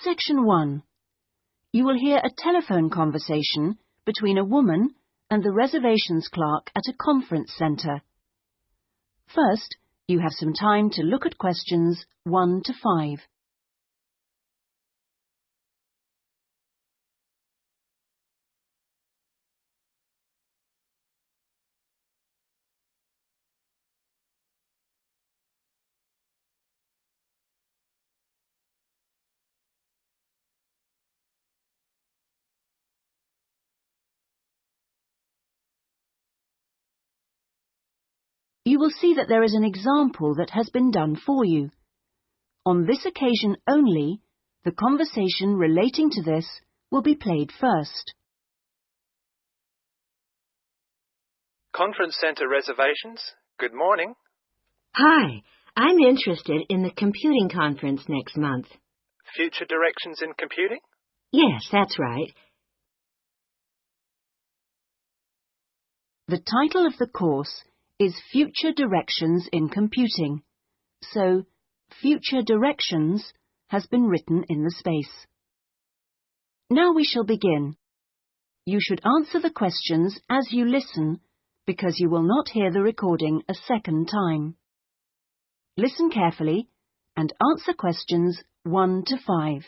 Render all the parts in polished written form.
Section 1. You will hear a telephone conversation between a woman and the reservations clerk at a conference centre. First, you have some time to look at questions 1 to 5. You will see that there is an example that has been done for you. On this occasion only, the conversation relating to this will be played first. Conference Centre reservations. Good morning. Hi, I'm interested in the computing conference next month. Future directions in computing? Yes, that's right. The title of the course is Future Directions in Computing, so Future Directions has been written in the space. Now we shall begin. You should answer the questions as you listen, because you will not hear the recording a second time. Listen carefully and answer questions 1 to 5.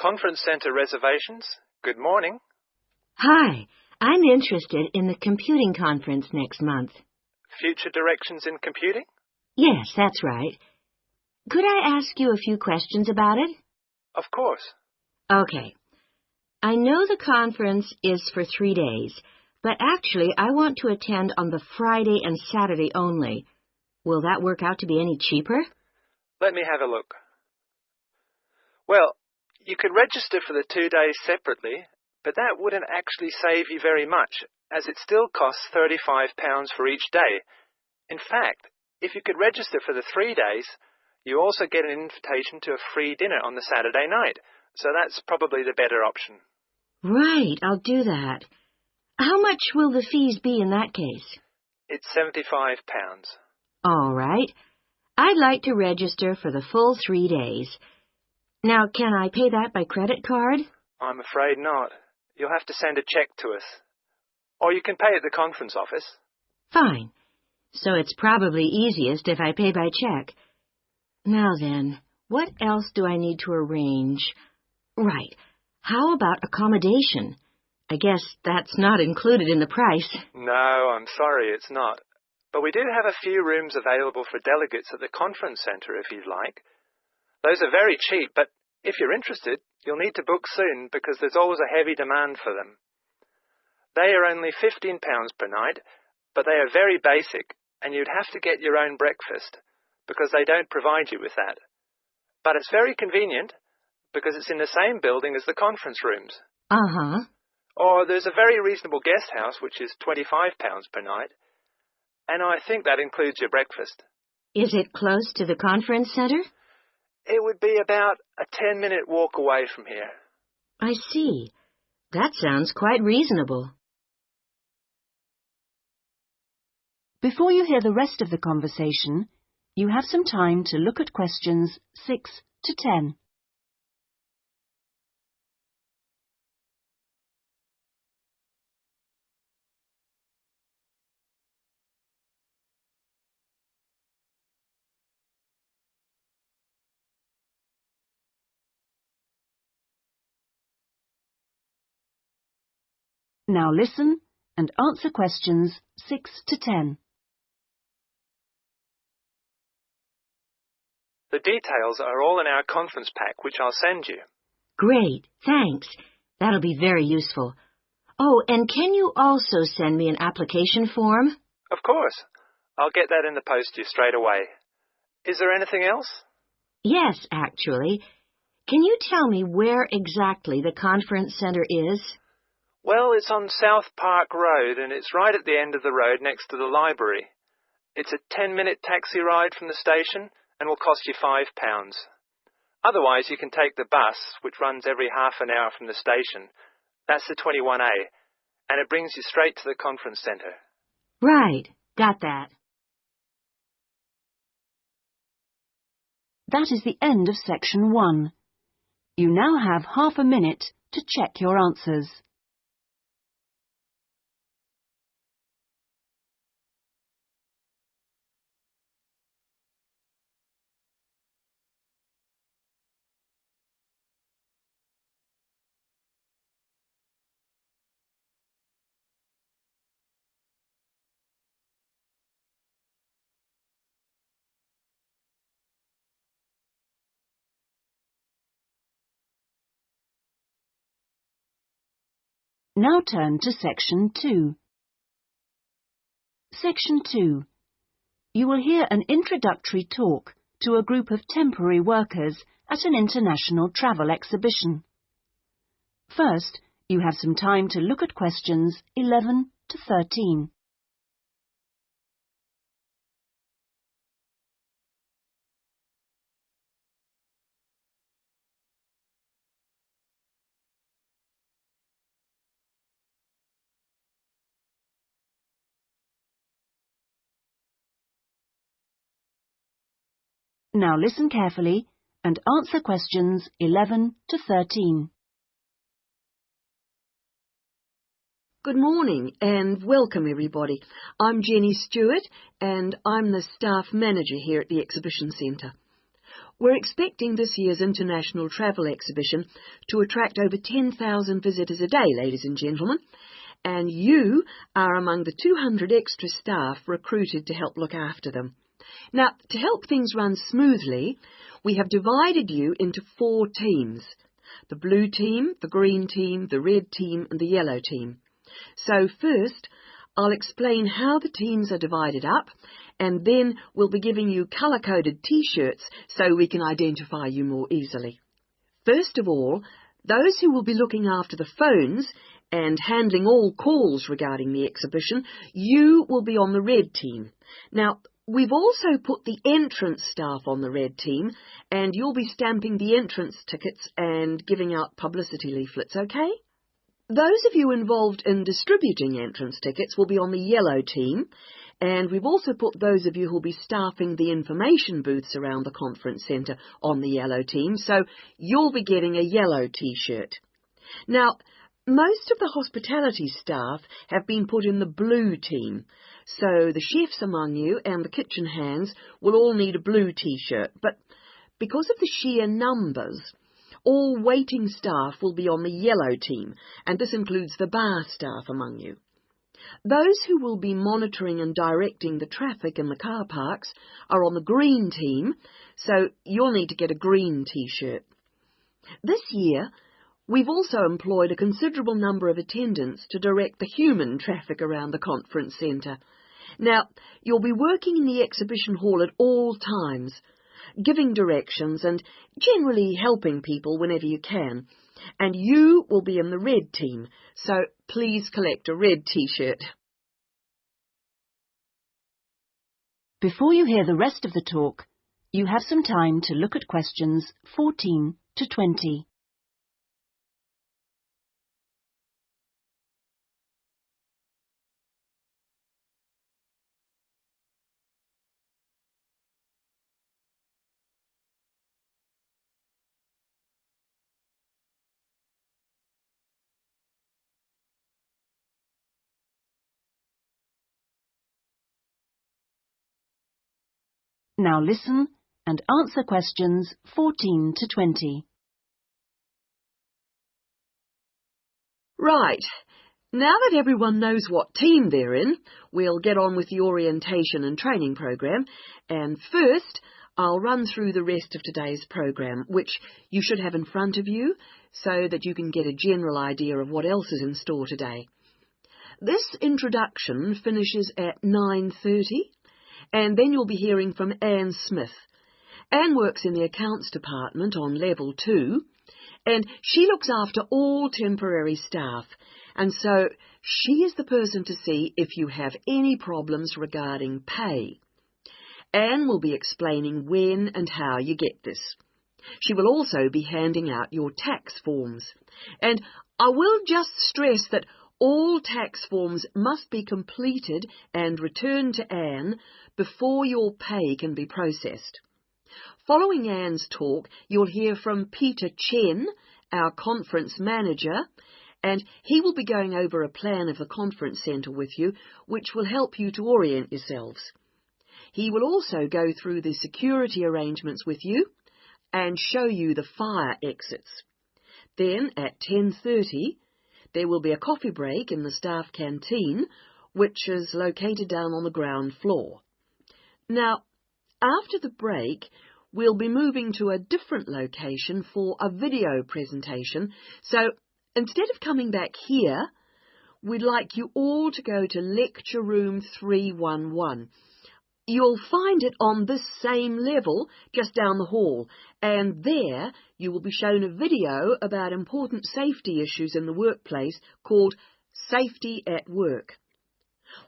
Conference Centre reservations. Good morning. Hi, I'm interested in the computing conference next month. Future directions in computing? Yes, that's right. Could I ask you a few questions about it? Of course. Okay. I know the conference is for 3 days, but actually I want to attend on the Friday and Saturday only. Will that work out to be any cheaper? Let me have a look. Well, you could register for the 2 days separately, but that wouldn't actually save you very much, as it still costs £35 for each day. In fact, if you could register for the 3 days, you also get an invitation to a free dinner on the Saturday night, so that's probably the better option. Right, I'll do that. How much will the fees be in that case? It's £75. All right. I'd like to register for the full 3 days. Now, can I pay that by credit card? I'm afraid not. You'll have to send a cheque to us. Or you can pay at the conference office. Fine. So it's probably easiest if I pay by check. Now then, what else do I need to arrange? Right. How about accommodation? I guess that's not included in the price. No, I'm sorry, it's not. But we do have a few rooms available for delegates at the conference centre if you'd like. Those are very cheap, but if you're interested, you'll need to book soon because there's always a heavy demand for them. They are only £15 per night, but they are very basic, and you'd have to get your own breakfast because they don't provide you with that. But it's very convenient because it's in the same building as the conference rooms. Uh-huh. Or there's a very reasonable guest house, which is £25 per night, and I think that includes your breakfast. Is it close to the conference center? It would be about a 10-minute walk away from here. I see. That sounds quite reasonable. Before you hear the rest of the conversation, you have some time to look at questions 6 to 10. Now listen and answer questions 6 to 10. The details are all in our conference pack, which I'll send you. Great, thanks. That'll be very useful. Oh, and can you also send me an application form? Of course. I'll get that in the post to you straight away. Is there anything else? Yes, actually. Can you tell me where exactly the conference center is? Well, it's on South Park Road, and it's right at the end of the road next to the library. It's a 10-minute taxi ride from the station and will cost you £5. Otherwise, you can take the bus, which runs every half an hour from the station. That's the 21A, and it brings you straight to the conference centre. Right, got that. That is the end of section 1. You now have half a minute to check your answers. Now turn to section 2. Section 2. You will hear an introductory talk to a group of temporary workers at an international travel exhibition. First, you have some time to look at questions 11 to 13. Now listen carefully and answer questions 11 to 13. Good morning and welcome everybody. I'm Jenny Stewart and I'm the staff manager here at the Exhibition Centre. We're expecting this year's International Travel Exhibition to attract over 10,000 visitors a day, ladies and gentlemen, and you are among the 200 extra staff recruited to help look after them. Now, to help things run smoothly, we have divided you into 4 teams: the blue team, the green team, the red team and the yellow team. So first, I'll explain how the teams are divided up, and then we'll be giving you colour-coded T-shirts so we can identify you more easily. First of all, those who will be looking after the phones and handling all calls regarding the exhibition, you will be on the red team. Now, we've also put the entrance staff on the red team, and you'll be stamping the entrance tickets and giving out publicity leaflets, okay? Those of you involved in distributing entrance tickets will be on the yellow team, and we've also put those of you who'll be staffing the information booths around the conference centre on the yellow team, so you'll be getting a yellow T-shirt. Now, most of the hospitality staff have been put in the blue team, so the chefs among you and the kitchen hands will all need a blue T-shirt, but because of the sheer numbers, all waiting staff will be on the yellow team, and this includes the bar staff among you. Those who will be monitoring and directing the traffic in the car parks are on the green team, so you'll need to get a green T-shirt. This year, we've also employed a considerable number of attendants to direct the human traffic around the conference centre. Now, you'll be working in the exhibition hall at all times, giving directions and generally helping people whenever you can. And you will be in the red team, so please collect a red T-shirt. Before you hear the rest of the talk, you have some time to look at questions 14 to 20. Now listen and answer questions 14 to 20. Right. Now that everyone knows what team they're in, we'll get on with the orientation and training program. And first, I'll run through the rest of today's program, which you should have in front of you so that you can get a general idea of what else is in store today. This introduction finishes at 9:30, and then you'll be hearing from Anne Smith. Anne works in the accounts department on level 2, and she looks after all temporary staff, and so she is the person to see if you have any problems regarding pay. Anne will be explaining when and how you get this. She will also be handing out your tax forms. And I will just stress that all tax forms must be completed and returned to Anne before your pay can be processed. Following Anne's talk, you'll hear from Peter Chen, our conference manager, and he will be going over a plan of the conference centre with you, which will help you to orient yourselves. He will also go through the security arrangements with you and show you the fire exits. Then, at 10:30, there will be a coffee break in the staff canteen, which is located down on the ground floor. Now, after the break, we'll be moving to a different location for a video presentation, so instead of coming back here, we'd like you all to go to Lecture Room 311. You'll find it on this same level, just down the hall, and there you will be shown a video about important safety issues in the workplace called Safety at Work.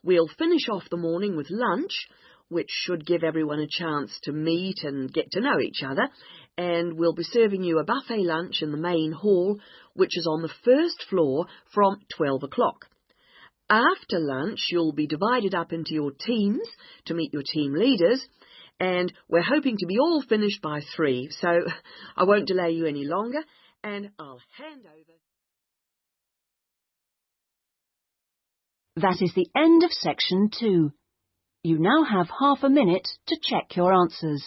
We'll finish off the morning with lunch, which should give everyone a chance to meet and get to know each other, and we'll be serving you a buffet lunch in the main hall, which is on the first floor from 12 o'clock. After lunch, you'll be divided up into your teams to meet your team leaders, and we're hoping to be all finished by 3, so I won't delay you any longer, and I'll hand over. That is the end of section 2. You now have half a minute to check your answers.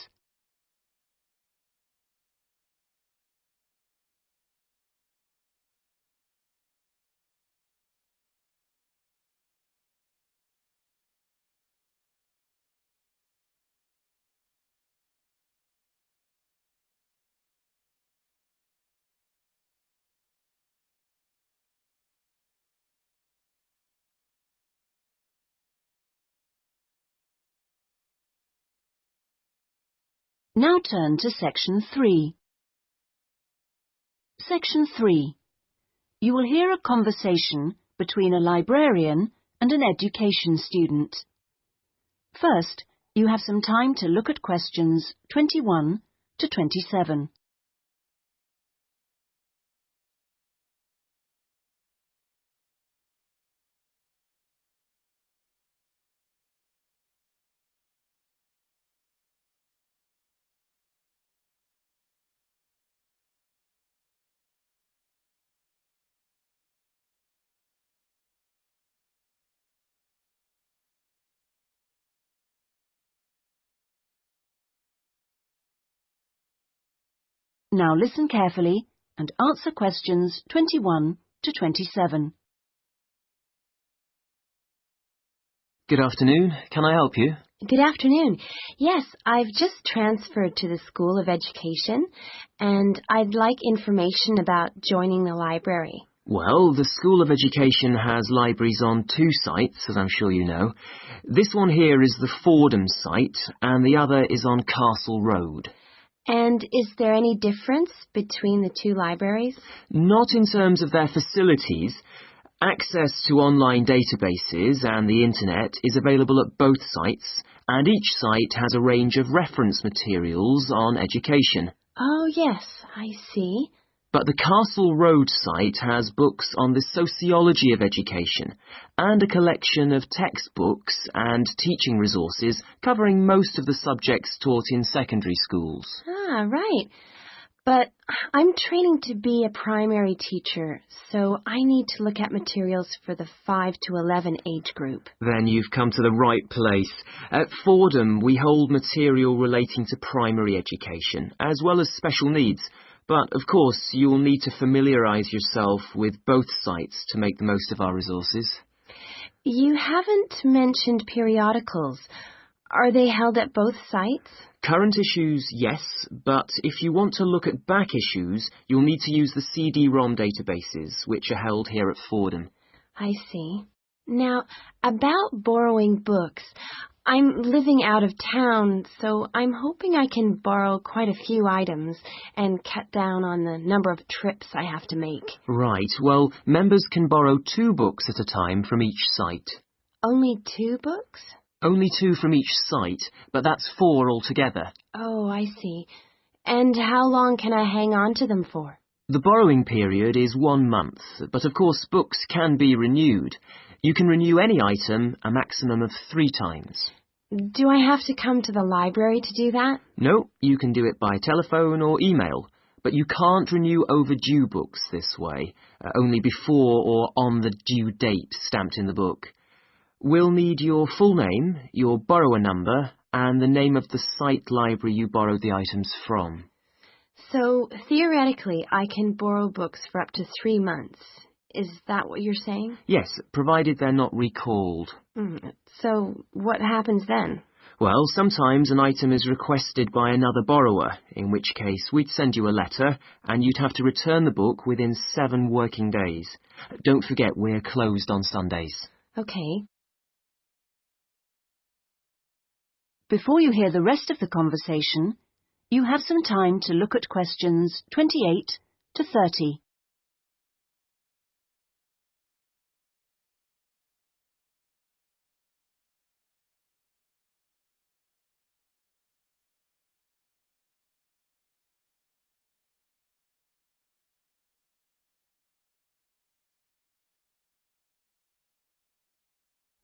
Now turn to section 3. Section 3. You will hear a conversation between a librarian and an education student. First, you have some time to look at questions 21 to 27. Now listen carefully and answer questions 21 to 27. Good afternoon. Can I help you? Good afternoon. Yes, I've just transferred to the School of Education, and I'd like information about joining the library. Well, the School of Education has libraries on 2 sites, as I'm sure you know. This one here is the Fordham site, and the other is on Castle Road. And is there any difference between the 2 libraries? Not in terms of their facilities. Access to online databases and the internet is available at both sites, and each site has a range of reference materials on education. Oh, yes, I see. But the Castle Road site has books on the sociology of education and a collection of textbooks and teaching resources covering most of the subjects taught in secondary schools. Ah, right. But I'm training to be a primary teacher, so I need to look at materials for the 5 to 11 age group. Then you've come to the right place. At Fordham, we hold material relating to primary education, as well as special needs. But, of course, you'll need to familiarise yourself with both sites to make the most of our resources. You haven't mentioned periodicals. Are they held at both sites? Current issues, yes, but if you want to look at back issues, you'll need to use the CD-ROM databases, which are held here at Fordham. I see. Now, about borrowing books, I'm living out of town, so I'm hoping I can borrow quite a few items and cut down on the number of trips I have to make. Right, well, members can borrow 2 books at a time from each site. Only 2 books? Only 2 from each site, but that's 4 altogether. Oh, I see. And how long can I hang on to them for? The borrowing period is 1 month, but of course books can be renewed. You can renew any item a maximum of 3 times. Do I have to come to the library to do that? No, you can do it by telephone or email, but you can't renew overdue books this way, only before or on the due date stamped in the book. We'll need your full name, your borrower number, and the name of the site library you borrowed the items from. So, theoretically, I can borrow books for up to 3 months. Is that what you're saying? Yes, provided they're not recalled. So, what happens then? Well, sometimes an item is requested by another borrower, in which case we'd send you a letter, and you'd have to return the book within 7 working days. Don't forget, we're closed on Sundays. Okay. Before you hear the rest of the conversation, you have some time to look at questions 28 to 30.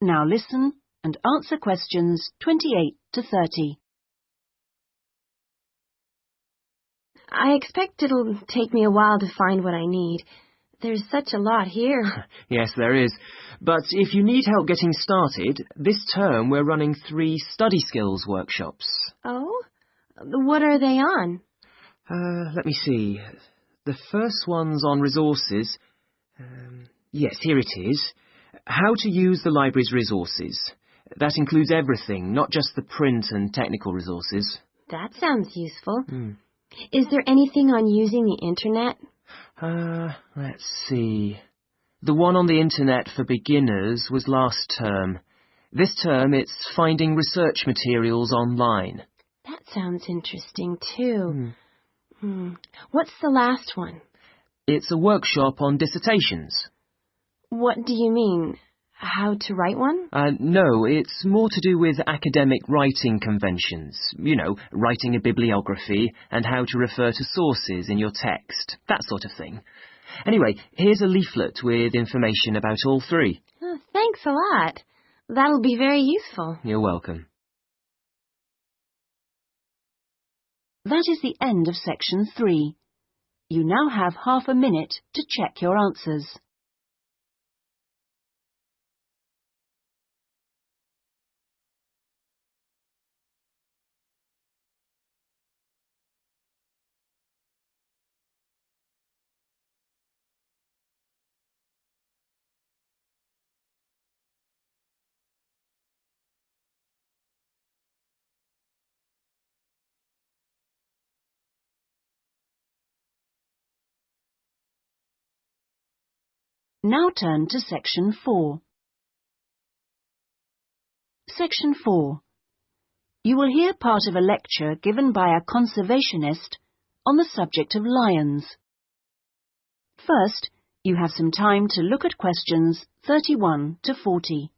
Now listen and answer questions 28 to 30. I expect it'll take me a while to find what I need. There's such a lot here. Yes, there is. But if you need help getting started, this term we're running 3 study skills workshops. Oh? What are they on? Let me see. The first one's on resources. Yes, here it is. How to use the library's resources. That includes everything, not just the print and technical resources. That sounds useful. Is there anything on using the internet? Let's see. The one on the internet for beginners was last term. This term it's finding research materials online. That sounds interesting too. What's the last one? It's a workshop on dissertations. What do you mean? How to write one? No, it's more to do with academic writing conventions. You know, writing a bibliography and how to refer to sources in your text, that sort of thing. Anyway, here's a leaflet with information about all 3. Oh, thanks a lot. That'll be very useful. You're welcome. That is the end of section 3. You now have half a minute to check your answers. Now turn to section 4. Section 4. You will hear part of a lecture given by a conservationist on the subject of lions. First, you have some time to look at questions 31 to 40.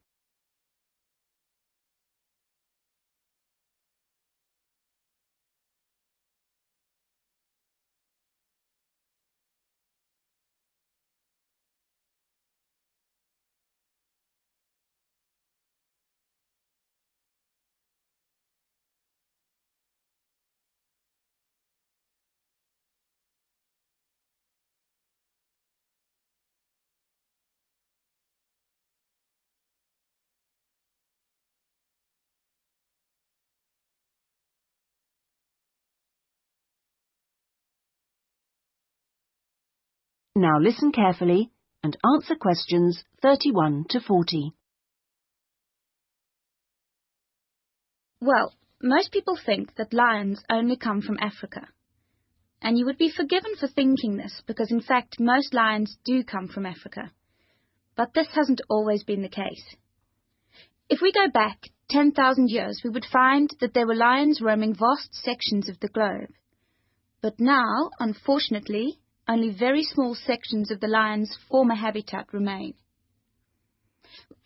Now listen carefully and answer questions 31 to 40. Well, most people think that lions only come from Africa. And you would be forgiven for thinking this because, in fact, most lions do come from Africa. But this hasn't always been the case. If we go back 10,000 years, we would find that there were lions roaming vast sections of the globe. But now, unfortunately, only very small sections of the lion's former habitat remain.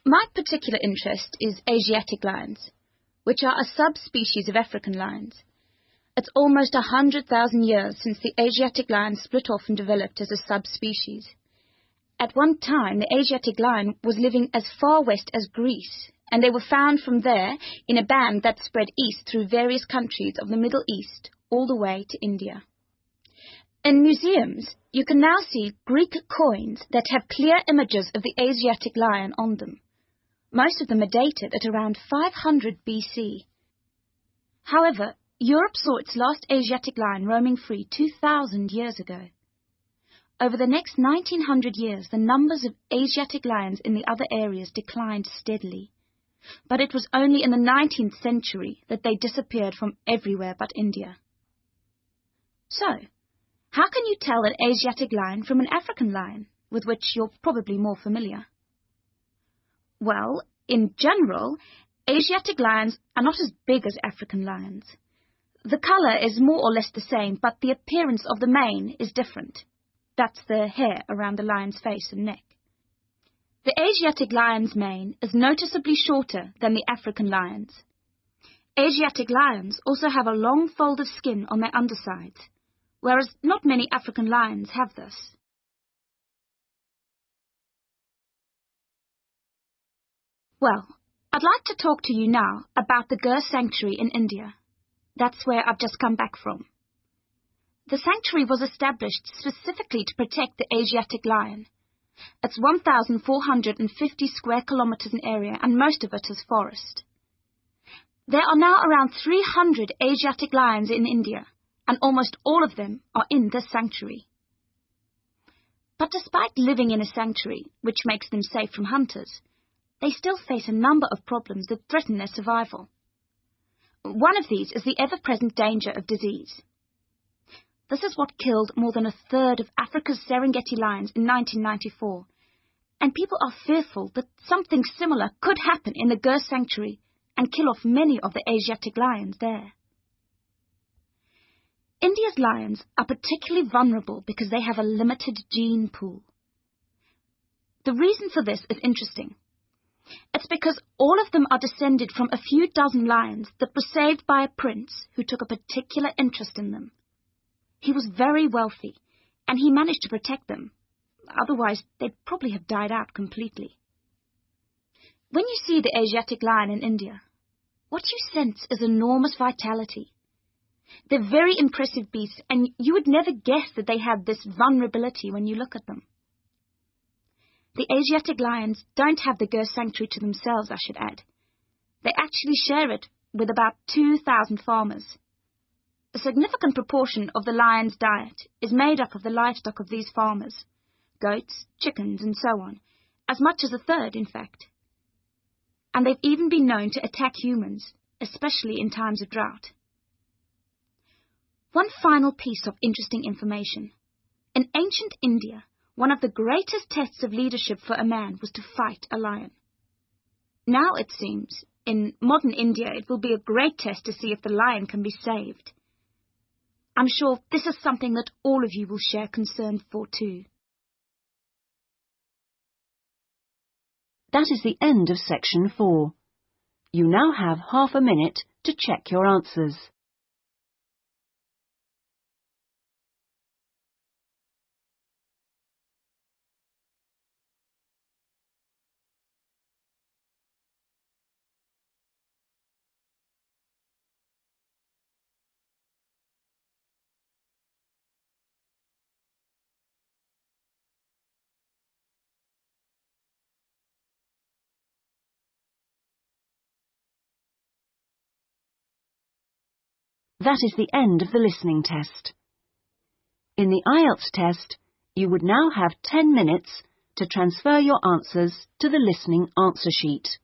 My particular interest is Asiatic lions, which are a subspecies of African lions. It's almost 100,000 years since the Asiatic lion split off and developed as a subspecies. At one time, the Asiatic lion was living as far west as Greece and they were found from there in a band that spread east through various countries of the Middle East all the way to India. In museums, you can now see Greek coins that have clear images of the Asiatic lion on them. Most of them are dated at around 500 BC. However, Europe saw its last Asiatic lion roaming free 2,000 years ago. Over the next 1900 years, the numbers of Asiatic lions in the other areas declined steadily. But it was only in the 19th century that they disappeared from everywhere but India. So, how can you tell an Asiatic lion from an African lion, with which you're probably more familiar? Well, in general, Asiatic lions are not as big as African lions. The colour is more or less the same, but the appearance of the mane is different. That's the hair around the lion's face and neck. The Asiatic lion's mane is noticeably shorter than the African lion's. Asiatic lions also have a long fold of skin on their undersides, whereas not many African lions have this. Well, I'd like to talk to you now about the Gir Sanctuary in India. That's where I've just come back from. The sanctuary was established specifically to protect the Asiatic lion. It's 1,450 square kilometers in area, and most of it is forest. There are now around 300 Asiatic lions in India, and almost all of them are in this sanctuary. But despite living in a sanctuary, which makes them safe from hunters, they still face a number of problems that threaten their survival. One of these is the ever-present danger of disease. This is what killed more than a third of Africa's Serengeti lions in 1994, and people are fearful that something similar could happen in the Gir Sanctuary and kill off many of the Asiatic lions there. India's lions are particularly vulnerable because they have a limited gene pool. The reason for this is interesting. It's because all of them are descended from a few dozen lions that were saved by a prince who took a particular interest in them. He was very wealthy, and he managed to protect them. Otherwise, they'd probably have died out completely. When you see the Asiatic lion in India, what you sense is enormous vitality. They're very impressive beasts, and you would never guess that they had this vulnerability when you look at them. The Asiatic lions don't have the Gir Sanctuary to themselves, I should add. They actually share it with about 2,000 farmers. A significant proportion of the lion's diet is made up of the livestock of these farmers, goats, chickens, and so on, as much as a third, in fact. And they've even been known to attack humans, especially in times of drought. One final piece of interesting information. In ancient India, one of the greatest tests of leadership for a man was to fight a lion. Now, it seems, in modern India, it will be a great test to see if the lion can be saved. I'm sure this is something that all of you will share concern for too. That is the end of section 4. You now have half a minute to check your answers. That is the end of the listening test. In the IELTS test, you would now have 10 minutes to transfer your answers to the listening answer sheet.